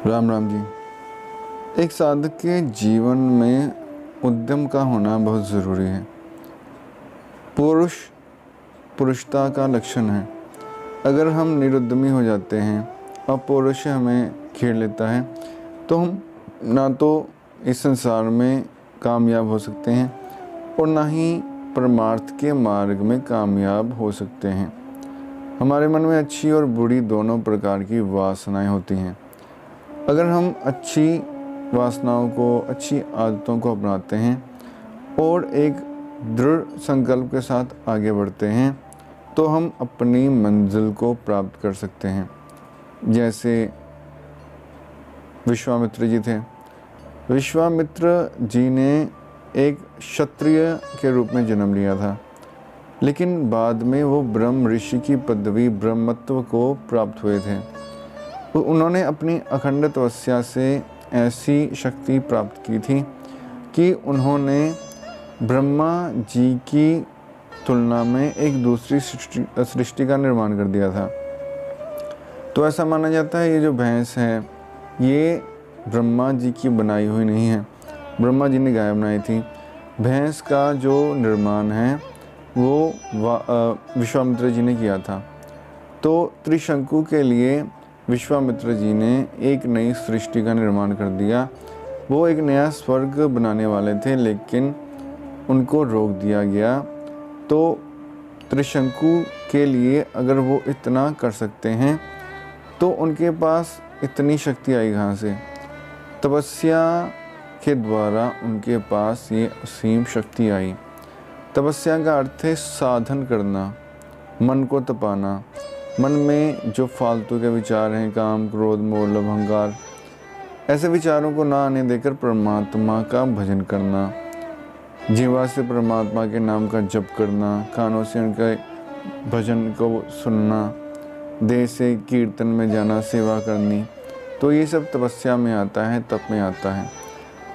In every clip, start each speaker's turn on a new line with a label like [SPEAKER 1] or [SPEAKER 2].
[SPEAKER 1] राम राम जी। एक साधक के जीवन में उद्यम का होना बहुत ज़रूरी है। पुरुषता का लक्षण है। अगर हम निरुद्यमी हो जाते हैं और पौरुष हमें घेर लेता है तो हम ना तो इस संसार में कामयाब हो सकते हैं और ना ही परमार्थ के मार्ग में कामयाब हो सकते हैं। हमारे मन में अच्छी और बुरी दोनों प्रकार की वासनाएं होती हैं। अगर हम अच्छी वासनाओं को, अच्छी आदतों को अपनाते हैं और एक दृढ़ संकल्प के साथ आगे बढ़ते हैं तो हम अपनी मंजिल को प्राप्त कर सकते हैं। जैसे विश्वामित्र जी थे। विश्वामित्र जी ने एक क्षत्रिय के रूप में जन्म लिया था, लेकिन बाद में वो ब्रह्म ऋषि की पदवी ब्रह्मत्व को प्राप्त हुए थे। उन्होंने अपनी अखंड तपस्या से ऐसी शक्ति प्राप्त की थी कि उन्होंने ब्रह्मा जी की तुलना में एक दूसरी सृष्टि का निर्माण कर दिया था। तो ऐसा माना जाता है ये जो भैंस है ये ब्रह्मा जी की बनाई हुई नहीं है, ब्रह्मा जी ने गाय बनाई थी। भैंस का जो निर्माण है वो विश्वामित्र जी ने किया था। तो त्रिशंकु के लिए विश्वामित्र जी ने एक नई सृष्टि का निर्माण कर दिया। वो एक नया स्वर्ग बनाने वाले थे, लेकिन उनको रोक दिया गया। तो त्रिशंकु के लिए अगर वो इतना कर सकते हैं तो उनके पास इतनी शक्ति आई कहाँ से? तपस्या के द्वारा उनके पास ये असीम शक्ति आई। तपस्या का अर्थ है साधन करना, मन को तपाना। मन में जो फालतू के विचार हैं, काम, क्रोध, मोह, लोभ, अहंकार, ऐसे विचारों को ना आने देकर परमात्मा का भजन करना। जीवा से परमात्मा के नाम का जप करना, कानों से उनके भजन को सुनना, देह से कीर्तन में जाना, सेवा करनी। तो ये सब तपस्या में आता है, तप में आता है।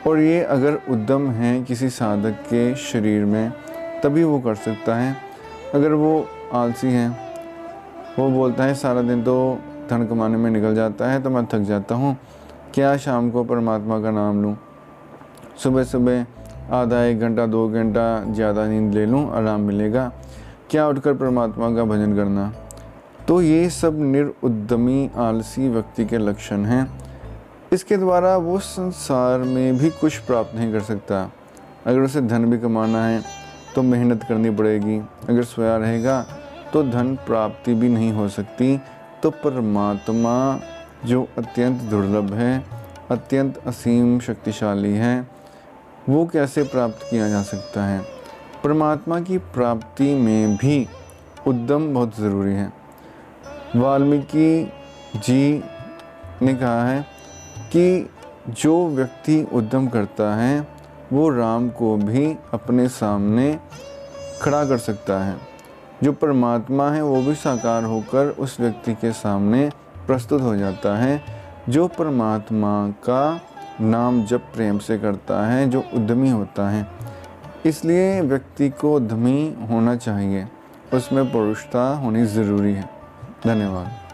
[SPEAKER 1] और ये अगर उद्यम है किसी साधक के शरीर में तभी वो कर सकता है। अगर वो आलसी है, वो बोलता है सारा दिन तो धन कमाने में निकल जाता है तो मैं थक जाता हूँ, क्या शाम को परमात्मा का नाम लूँ, सुबह सुबह आधा 1 घंटा 2 घंटा ज़्यादा नींद ले लूँ, आराम मिलेगा, क्या उठकर परमात्मा का भजन करना। तो ये सब निरुद्यमी आलसी व्यक्ति के लक्षण हैं। इसके द्वारा वो संसार में भी कुछ प्राप्त नहीं कर सकता। अगर उसे धन भी कमाना है तो मेहनत करनी पड़ेगी। अगर सोया रहेगा तो धन प्राप्ति भी नहीं हो सकती। तो परमात्मा जो अत्यंत दुर्लभ है, अत्यंत असीम शक्तिशाली है, वो कैसे प्राप्त किया जा सकता है? परमात्मा की प्राप्ति में भी उद्यम बहुत ज़रूरी है। वाल्मीकि जी ने कहा है कि जो व्यक्ति उद्यम करता है वो राम को भी अपने सामने खड़ा कर सकता है। जो परमात्मा है वो भी साकार होकर उस व्यक्ति के सामने प्रस्तुत हो जाता है। जो परमात्मा का नाम जप प्रेम से करता है, जो उद्यमी होता है। इसलिए व्यक्ति को उद्यमी होना चाहिए, उसमें पौरुषता होनी ज़रूरी है। धन्यवाद।